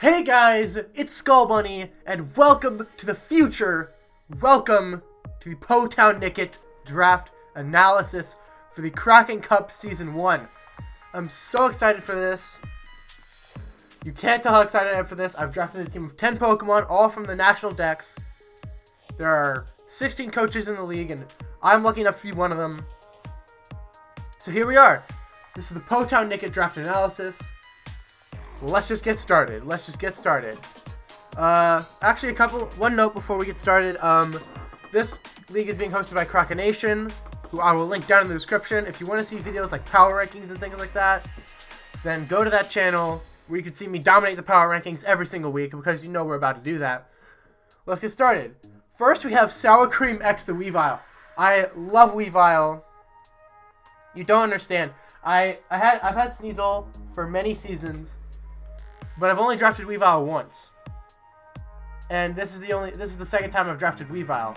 Hey guys, it's Skull Bunny, and welcome to the future. Welcome to the Potown Nickit draft analysis for the Kraken Cup Season 1. I'm so excited for this. You can't tell how excited I am for this. I've drafted a team of 10 Pokemon, all from the national decks. There are 16 coaches in the league, and I'm lucky enough to be one of them. So here we are. This is the Potown Nickit draft analysis. Let's just get started. Actually, one note before we get started. This league is being hosted by Kraken, who I will link down in the description. If you want to see videos like power rankings and things like that, then go to that channel where you can see me dominate the power rankings every single week, because you know we're about to do that. Let's get started. First, we have Sour Cream X the Weavile. I love Weavile. You don't understand. I've had Sneasel for many seasons, but I've only drafted Weavile once. And this is the second time I've drafted Weavile.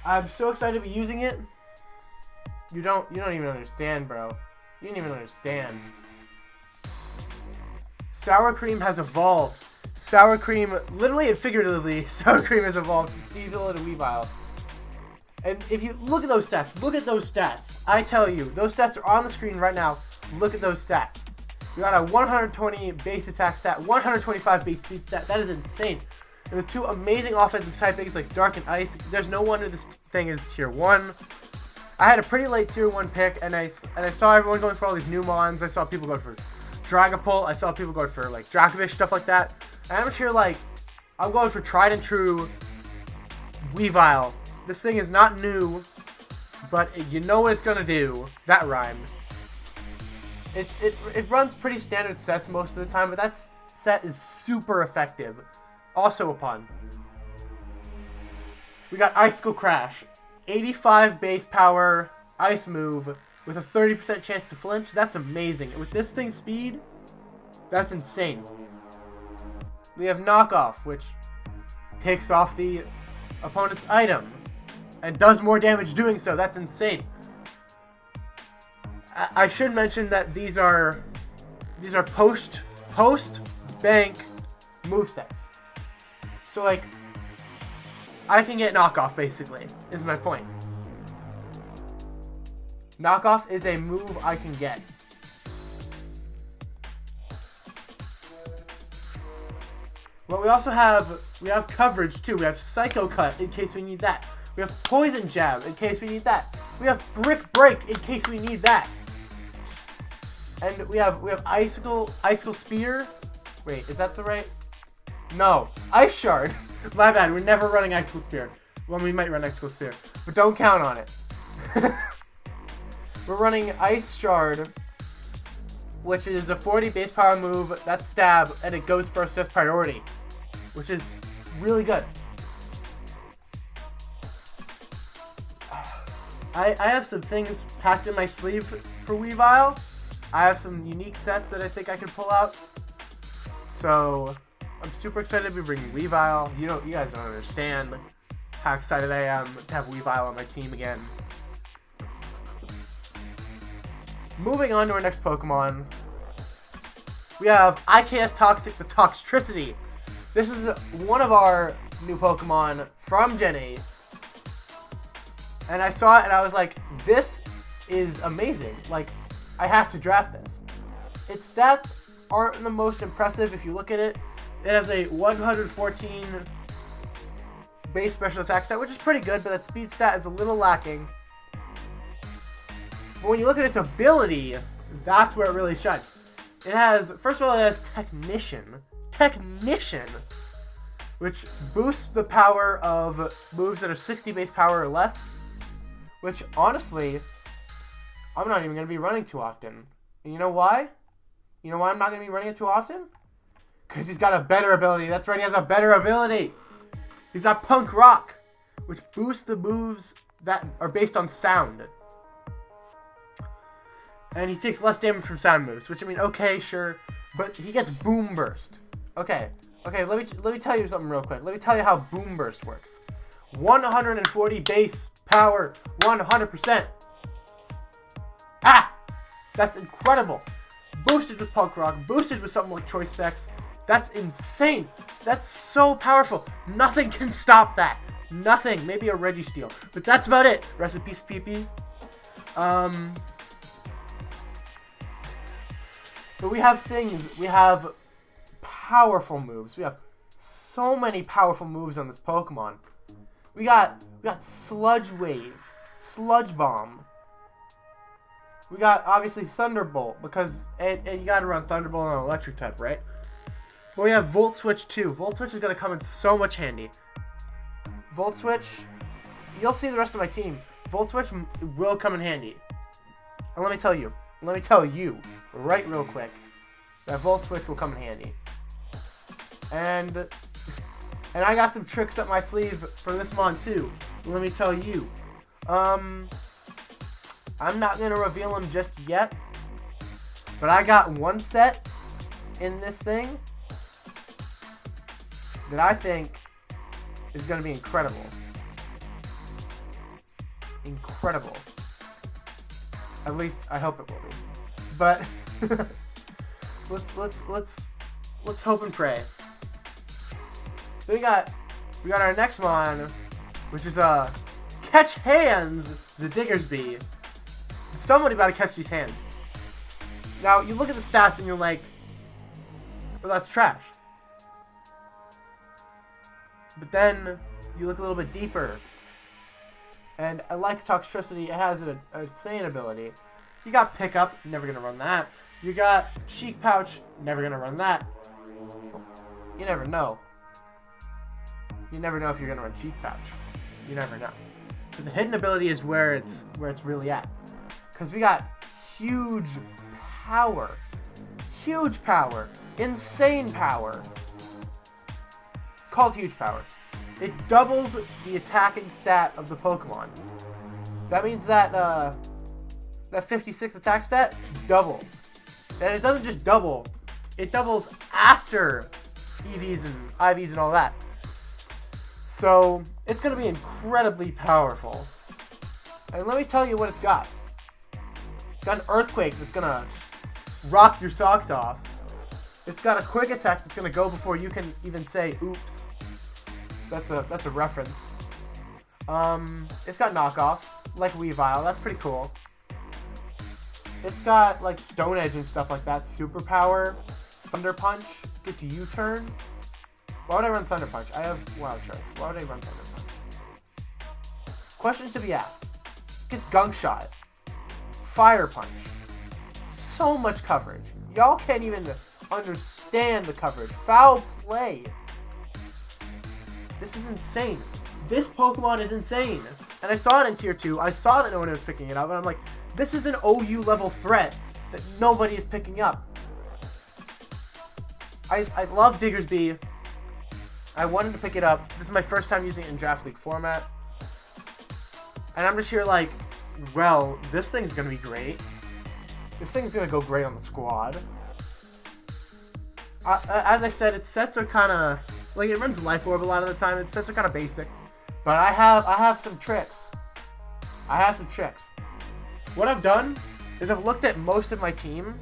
I'm so excited to be using it. You don't even understand, bro. You didn't even understand. Sour Cream has evolved. Sour Cream, literally and figuratively, Sour Cream has evolved from Sneasel to Weavile. And if you look at those stats, I tell you, those stats are on the screen right now. Look at those stats. We got a 120 base attack stat, 125 base speed stat. That is insane. And with two amazing offensive typings like Dark and Ice, there's no wonder this thing is tier 1. I had a pretty late tier 1 pick, and I saw everyone going for all these new mons. I saw people going for Dragapult. I saw people going for like Dracovish, stuff like that. And I'm here like, I'm going for tried and true Weavile. This thing is not new, but you know what it's gonna do. That rhymed. It runs pretty standard sets most of the time, but that set is super effective. Also a pun. We got Icicle Crash. 85 base power ice move with a 30% chance to flinch. That's amazing. With this thing's speed, that's insane. We have Knockoff, which takes off the opponent's item and does more damage doing so. That's insane. I should mention that these are post bank movesets. So like, I can get Knockoff basically, is my point. Knockoff is a move I can get. Well, we have coverage too. We have Psycho Cut in case we need that. We have Poison Jab in case we need that. We have Brick Break in case we need that. And we have Icicle Spear. Wait, is that the right? No, Ice Shard. My bad. We're never running Icicle Spear. Well, we might run Icicle Spear, but don't count on it. We're running Ice Shard, which is a 40 base power move. That's stab, and it goes for assist priority, which is really good. I have some things packed in my sleeve for Weavile. I have some unique sets that I think I can pull out. So I'm super excited to be bringing Weavile. You guys don't understand how excited I am to have Weavile on my team again. Moving on to our next Pokemon, we have IKS Toxic the Toxtricity. This is one of our new Pokemon from Gen 8. And I saw it and I was like, this is amazing. Like, I have to draft this. Its stats aren't the most impressive if you look at it. It has a 114 base special attack stat, which is pretty good, but that speed stat is a little lacking. But when you look at its ability, that's where it really shines. It has, first of all, it has Technician, which boosts the power of moves that are 60 base power or less, which honestly, I'm not even going to be running too often. And you know why? You know why I'm not going to be running it too often? Because he's got a better ability. That's right, he has a better ability. He's got Punk Rock, which boosts the moves that are based on sound. And he takes less damage from sound moves, which, I mean, okay, sure. But he gets Boom Burst. Okay, let me tell you something real quick. Let me tell you how Boom Burst works. 140 base power, 100%. That's incredible. Boosted with Punk Rock, boosted with something like Choice Specs. That's insane. That's so powerful. Nothing can stop that. Nothing. Maybe a Registeel. But that's about it. Rest in peace, PP. But we have things. We have powerful moves. We have so many powerful moves on this Pokemon. We got Sludge Wave, Sludge Bomb. We got obviously Thunderbolt because and you got to run Thunderbolt on Electric type, right? But we have Volt Switch too. Volt Switch is gonna come in so much handy. Volt Switch, you'll see the rest of my team. Volt Switch will come in handy. And let me tell you right real quick that Volt Switch will come in handy. And I got some tricks up my sleeve for this mon too. Let me tell you. I'm not gonna reveal them just yet, but I got one set in this thing that I think is gonna be incredible. Incredible. At least I hope it will be. But let's hope and pray. So we got our next mon, which is Catch Hands, the Diggersby. Somebody about to catch these hands. Now you look at the stats and you're like, well, that's trash. But then you look a little bit deeper, and I like Toxtricity. It has an insane ability. You got Pickup, never gonna run that. You got Cheek Pouch, never gonna run that. You never know. You never know if you're gonna run Cheek Pouch. You never know. But the hidden ability is where it's really at. Because we got huge power. Huge power. Insane power. It's called huge power. It doubles the attacking stat of the Pokemon. That means that that 56 attack stat doubles. And it doesn't just double. It doubles after EVs and IVs and all that. So it's going to be incredibly powerful. And let me tell you what it's got. It's got an Earthquake that's going to rock your socks off. It's got a Quick Attack that's going to go before you can even say oops. That's a reference. It's got Knockoff, like Weavile. That's pretty cool. It's got like Stone Edge and stuff like that. Superpower. Thunder Punch. Gets U-turn. Why would I run Thunder Punch? I have Wild Charge. Why would I run Thunder Punch? Questions to be asked. Gets Gunk Shot. Fire Punch. So much coverage. Y'all can't even understand the coverage. Foul Play. This is insane. This Pokemon is insane. And I saw it in Tier 2. I saw that no one was picking it up. And I'm like, this is an OU level threat that nobody is picking up. I love Diggersby. I wanted to pick it up. This is my first time using it in Draft League format. And I'm just here like, well, this thing's going to be great. This thing's going to go great on the squad. As I said, its sets are kind of... Like, it runs Life Orb a lot of the time. Its sets are kind of basic. But I have some tricks. What I've done is I've looked at most of my team,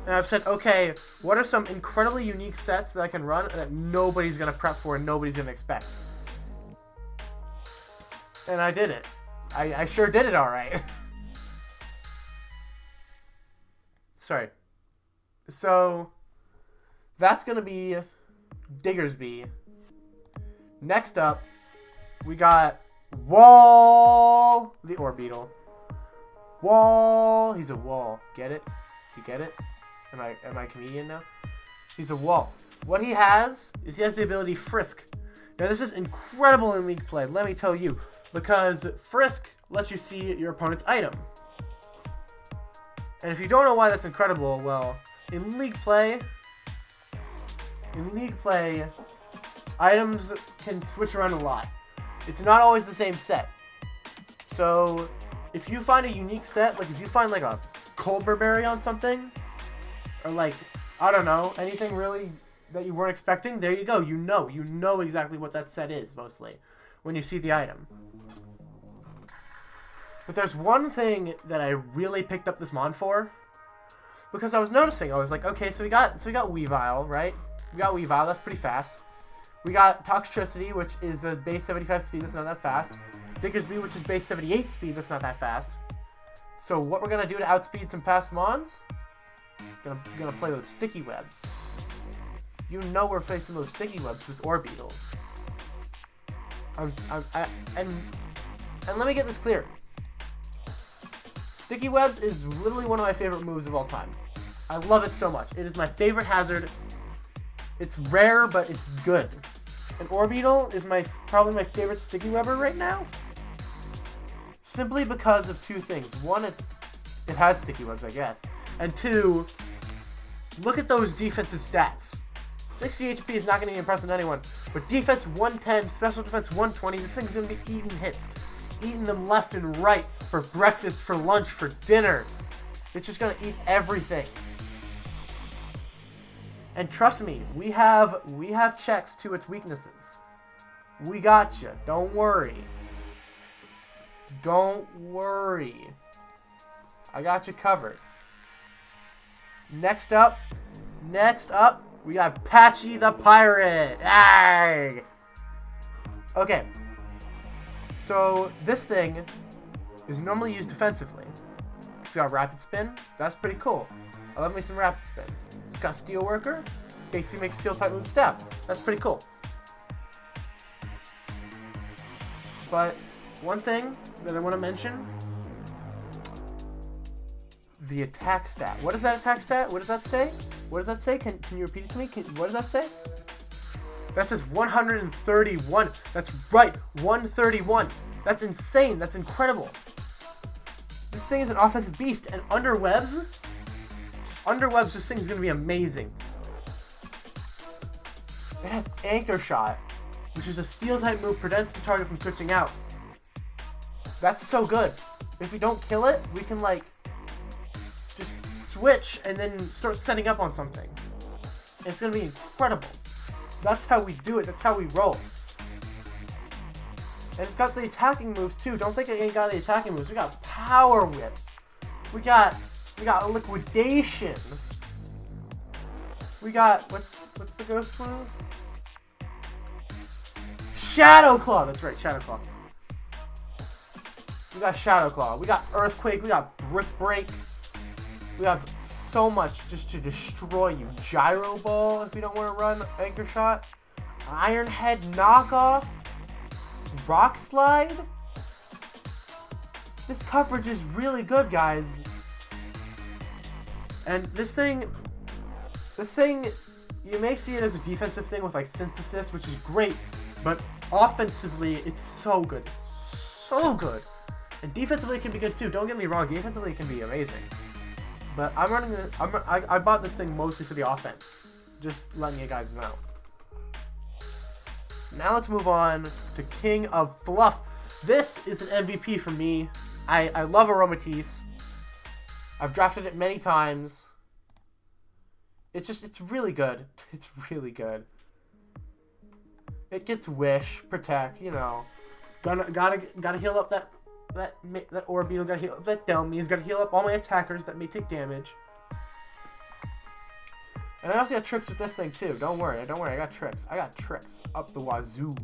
and I've said, okay, what are some incredibly unique sets that I can run that nobody's going to prep for and nobody's going to expect? And I did it. I sure did it all right. Sorry. So, that's going to be Diggersby. Next up, we got Wall, the Orbeetle. Wall, he's a wall. Get it? You get it? Am I a comedian now? He's a wall. What he has is he has the ability Frisk. Now this is incredible in League play, let me tell you, because Frisk lets you see your opponent's item. And if you don't know why that's incredible, well, in League play, items can switch around a lot. It's not always the same set. So, if you find a unique set, like if you find like a Colberberry on something, or like, I don't know, anything really that you weren't expecting, there you go. You know exactly what that set is, mostly, when you see the item. But there's one thing that I really picked up this mon for, because I was noticing, I was like, okay, so we got Weavile, right? We got Weavile, that's pretty fast. We got Toxtricity, which is a base 75 speed, that's not that fast. Diggersby, which is base 78 speed, that's not that fast. So what we're gonna do to outspeed some past Mons? Gonna play those sticky webs. You know we're facing those sticky webs with Orbeetle. And let me get this clear. Sticky webs is literally one of my favorite moves of all time. I love it so much. It is my favorite hazard. It's rare, but it's good. And Orbeetle is probably my favorite sticky webber right now. Simply because of two things. One, it has sticky webs, I guess. And two, look at those defensive stats. 60 HP is not going to be impressive to anyone. But defense 110, special defense 120. This thing's going to be eating hits. Eating them left and right. For breakfast, for lunch, for dinner. It's just going to eat everything. And trust me, we have checks to its weaknesses. We got you. Don't worry. Don't worry. I got you covered. Next up, we got Patchy the Pirate. Hey! Okay. So this thing is normally used defensively. It's got Rapid Spin. That's pretty cool. I love me some Rapid Spin. It's got Steel Worker. In case he makes Steel type move Stab. That's pretty cool. But one thing that I want to mention, the attack stat. What is that attack stat? What does that say? What does that say? Can you repeat it to me? What does that say? That says 131. That's right, 131. That's insane. That's incredible. This thing is an offensive beast. And underwebs, this thing's going to be amazing. It has Anchor Shot, which is a Steel type move, prevents the target from switching out. That's so good. If we don't kill it, we can like just switch and then start setting up on something. It's going to be incredible. That's how we do it. That's how we roll. And it's got the attacking moves too. Don't think it ain't got the attacking moves. We got Power Whip. We got Liquidation. We got what's the ghost move? Shadow Claw. That's right, Shadow Claw. We got Shadow Claw. We got Earthquake. We got Brick Break. We have so much just to destroy you. Gyro Ball if you don't want to run Anchor Shot. Iron Head Knockoff. Rock Slide. This coverage is really good, guys. And this thing, you may see it as a defensive thing with like Synthesis, which is great, but offensively, it's so good. So good. And defensively, it can be good too. Don't get me wrong, defensively, it can be amazing. But I bought this thing mostly for the offense. Just letting you guys know. Now let's move on to King of Bluff. This is an MVP for me. I love Aromatisse. I've drafted it many times. It's really good. It's really good. It gets Wish, Protect, you know. Gotta heal up that Orbeetle, gotta heal up that Delmies, gotta heal up all my attackers that may take damage. And I also got tricks with this thing too. Don't worry, I got tricks. I got tricks up the wazoo.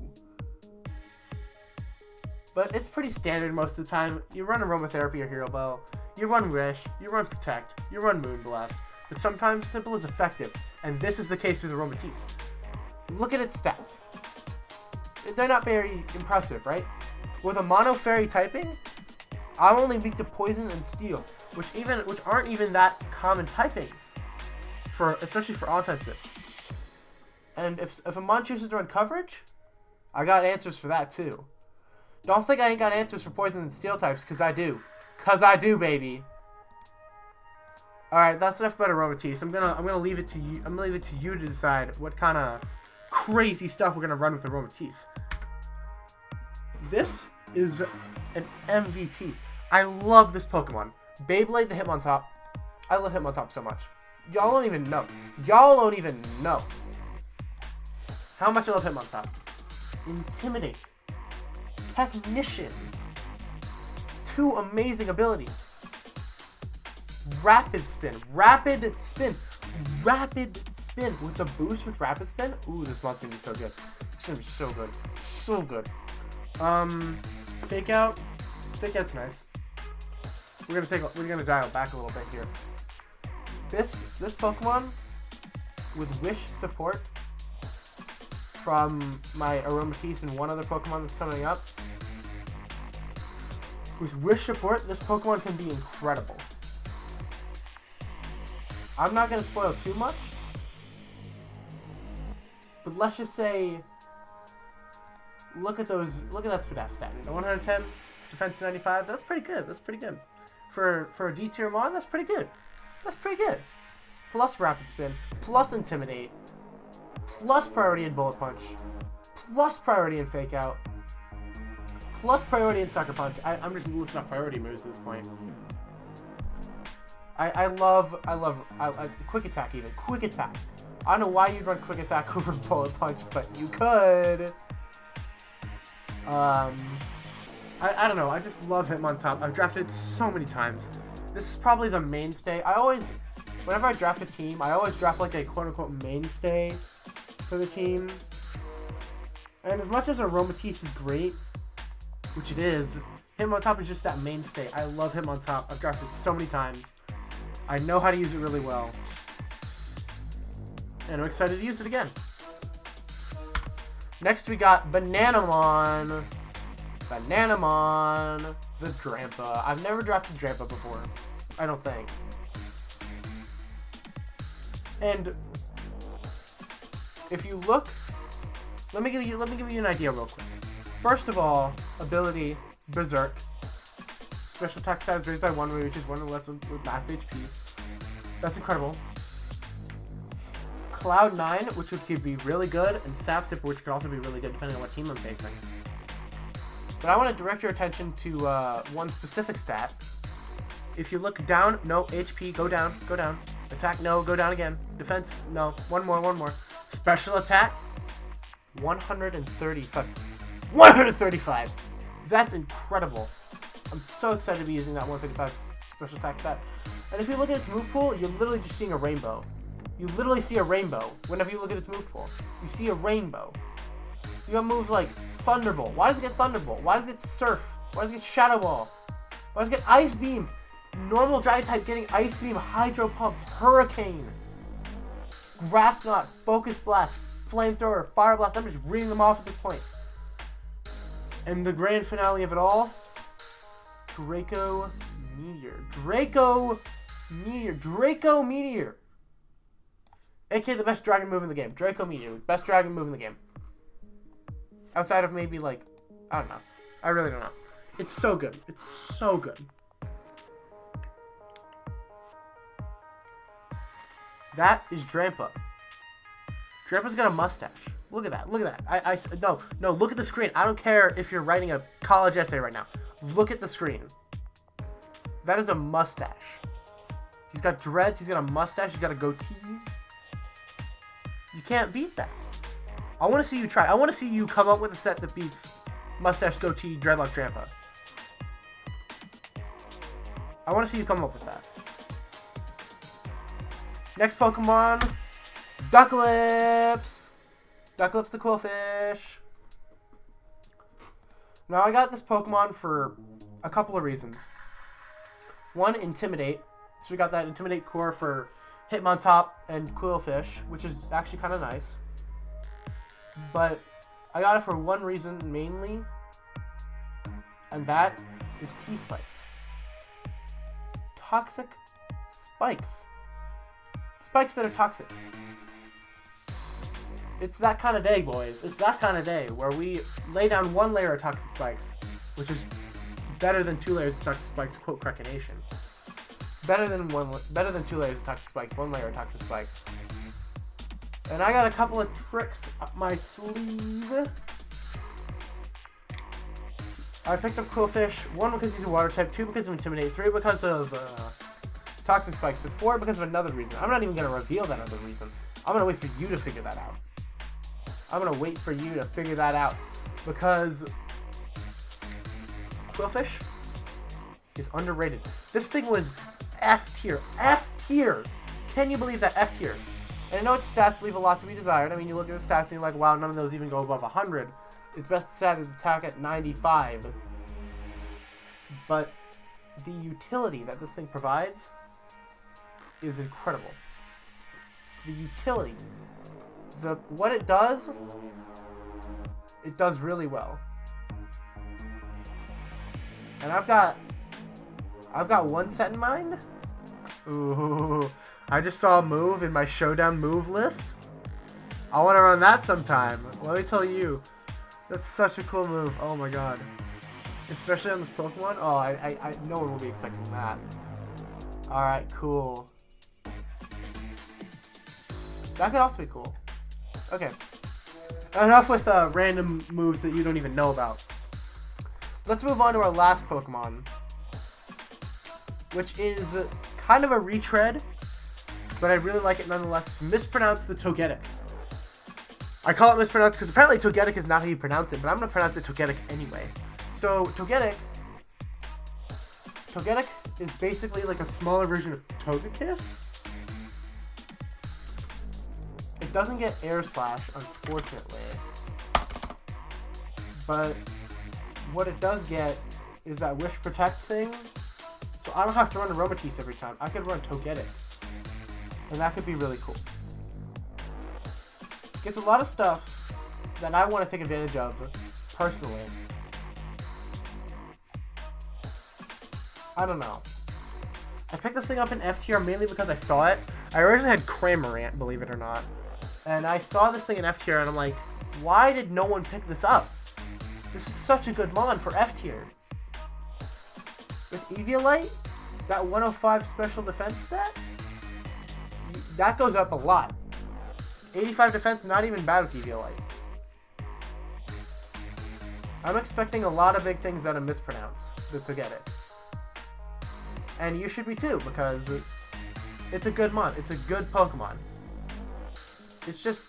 But it's pretty standard most of the time. You run Aromatherapy or Hero Bell, you run Wish, you run Protect, you run Moonblast. But sometimes Simple is effective, and this is the case with Aromatisse. Look at its stats. They're not very impressive, right? With a Mono Fairy typing, I'm only weak to Poison and Steel, which aren't even that common typings. Especially for offensive. And if a Mon chooses to run coverage, I got answers for that too. Don't think I ain't got answers for poison and steel types, cause I do. Cause I do, baby. Alright, that's enough about Aromatisse. I'm gonna leave it to you. I'm gonna leave it to you to decide what kind of crazy stuff we're gonna run with Aromatisse. This is an MVP. I love this Pokemon. Beyblade the Hitmontop. I love Hitmontop so much. Y'all don't even know. Y'all don't even know how much I love Hitmontop. Intimidate. Technician. Two amazing abilities. Rapid Spin. Rapid Spin. Rapid Spin. spin with the boost with rapid spin. Ooh, this mod's gonna be so good. It's gonna be so good. So good. Fake out. Fake out's nice. We're gonna dial back a little bit here. This Pokemon with Wish support from my Aromatisse and one other Pokemon that's coming up. With Wish support, this Pokemon can be incredible. I'm not going to spoil too much, but let's just say, look at that SPDF stat. 110, defense 95, that's pretty good. That's pretty good. For a D tier mon, that's pretty good. That's pretty good. Plus Rapid Spin, plus Intimidate, plus Priority in Bullet Punch, plus Priority in Fake Out, plus Priority in Sucker Punch. I'm just listing off priority moves at this point. I love Quick Attack even. Quick Attack. I don't know why you'd run Quick Attack over Bullet Punch, but you could. I don't know. I just love Hitmontop. I've drafted it so many times. This is probably the mainstay. Whenever I draft a team, I always draft like a quote-unquote mainstay for the team. And as much as Aromatisse is great, which it is, Hitmontop is just that mainstay. I love Hitmontop. I've drafted it so many times. I know how to use it really well. And I'm excited to use it again. Next we got Bananamon. Bananamon, the Drampa. I've never drafted Drampa before, I don't think. And if you look, let me give you an idea real quick. First of all, ability Berserk. Special attack stats raised by 1, which is 1 or less with max HP. That's incredible. Cloud 9, which could be really good, and Sap Sip, which could also be really good depending on what team I'm facing. But I want to direct your attention to one specific stat. If you look down, no, HP, go down. Attack, no, go down again. Defense, no, one more. Special attack, 135. 135! That's incredible. I'm so excited to be using that 135 special attack stat. And if you look at its move pool, you're literally just seeing a rainbow. You literally see a rainbow whenever you look at its move pool. You see a rainbow. You got moves like Thunderbolt. Why does it get Thunderbolt? Why does it get Surf? Why does it get Shadow Ball? Why does it get Ice Beam? Normal Dragon type getting Ice Beam, Hydro Pump, Hurricane, Grass Knot, Focus Blast, Flamethrower, Fire Blast. I'm just reading them off at this point. And the grand finale of it all, Draco Meteor. Draco Meteor. AKA the best dragon move in the game. Draco Meteor. Best dragon move in the game. Outside of maybe like, I don't know. I really don't know. It's so good. It's so good. That is Drampa. Drampa's got a mustache. Look at that. Look at that. No, look at the screen. I don't care if you're writing a college essay right now. Look at the screen. That is a mustache. He's got dreads. He's got a mustache. He's got a goatee. You can't beat that. I want to see you try. I want to see you come up with a set that beats mustache, goatee, dreadlock, Drampa. I want to see you come up with that. Next Pokemon, Ducklips. Ducklips the Coolfish. Now I got this Pokemon for a couple of reasons. One, Intimidate. So we got that Intimidate core for Hitmontop and Coolfish, which is actually kind of nice. But I got it for one reason mainly, and that is T-Spikes. Toxic spikes. Spikes that are toxic. It's that kind of day, boys. It's that kind of day where we lay down one layer of toxic spikes, which is better than 2 layers of toxic spikes, quote Krakenation. Better than 2 layers of toxic spikes, 1 layer of toxic spikes. And I got a couple of tricks up my sleeve. I picked up Coolfish, 1 because he's a water type, 2 because of Intimidate, 3 because of toxic spikes, but 4 because of another reason. I'm not even going to reveal that other reason. I'm going to wait for you to figure that out. Because Coolfish is underrated. This thing was F tier. F tier. Can you believe that? F tier. And I know its stats leave a lot to be desired. I mean, you look at the stats and you're like, wow, none of those even go above 100. Its best stat is attack at 95. But the utility that this thing provides is incredible. The utility. What it does really well. And I've got one set in mind. Ooh, I just saw a move in my showdown move list. I want to run that sometime. Let me tell you, that's such a cool move. Oh my god. Especially on this Pokemon. Oh, I no one will be expecting that. Alright, cool. That could also be cool. Okay. Enough with random moves that you don't even know about. Let's move on to our last Pokemon, which is kind of a retread, but I really like it nonetheless. It's mispronounced the Togetic. I call it mispronounced because apparently Togetic is not how you pronounce it, but I'm going to pronounce it Togetic anyway. So Togetic is basically like a smaller version of Togekiss. It doesn't get Air Slash, unfortunately. But what it does get is that Wish Protect thing. So I don't have to run Aromatisse every time. I could run Togetic. And that could be really cool. Gets a lot of stuff that I want to take advantage of, personally. I don't know. I picked this thing up in FTR mainly because I saw it. I originally had Cramorant, believe it or not. And I saw this thing in F tier and I'm like, why did no one pick this up? This is such a good mon for F tier. With Eviolite, that 105 special defense stat, that goes up a lot. 85 defense, not even bad with Eviolite. I'm expecting a lot of big things out of mispronounce to get it. And you should be too, because it's a good mon. It's a good Pokemon. It's just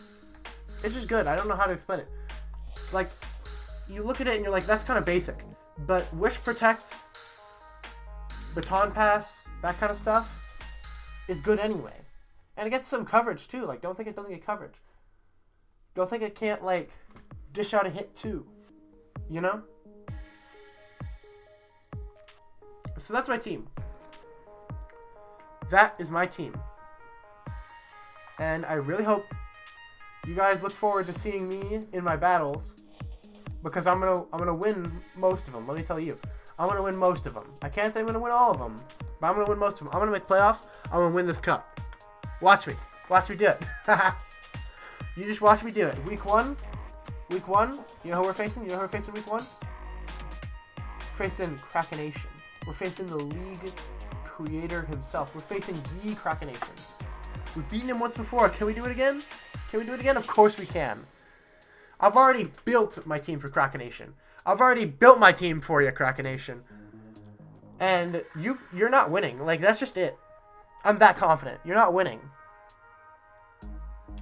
good. I don't know how to explain it. Like, you look at it and you're like, that's kind of basic. But Wish Protect, Baton Pass, that kind of stuff is good anyway. And it gets some coverage too. Like, don't think it doesn't get coverage. Don't think it can't, like, dish out a hit too. You know? So that's my team. That is my team. And I really hope you guys look forward to seeing me in my battles, because I'm gonna win most of them. Let me tell you, I'm gonna win most of them. I can't say I'm gonna win all of them, but I'm gonna win most of them. I'm gonna make playoffs. I'm gonna win this cup. Watch me do it. You just watch me do it. Week one. You know who we're facing? You know who we're facing week one? We're facing Krakenation. We're facing the league creator himself. We're facing the Krakenation. We've beaten him once before. Can we do it again? Can we do it again? Of course we can. I've already built my team for Krakenation. I've already built my team for you, Krakenation. And you're not winning. Like, that's just it. I'm that confident. You're not winning.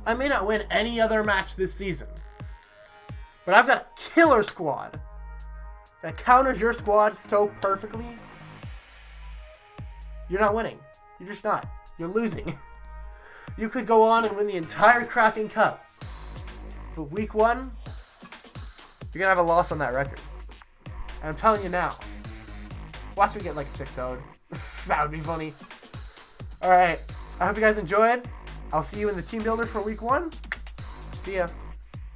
I may not win any other match this season, but I've got a killer squad that counters your squad so perfectly. You're not winning. You're just not. You're losing. You could go on and win the entire Kraken Cup, but week one, you're gonna have a loss on that record. And I'm telling you now. Watch me get like 6-0'd. That would be funny. Alright. I hope you guys enjoyed. I'll see you in the team builder for week one. See ya.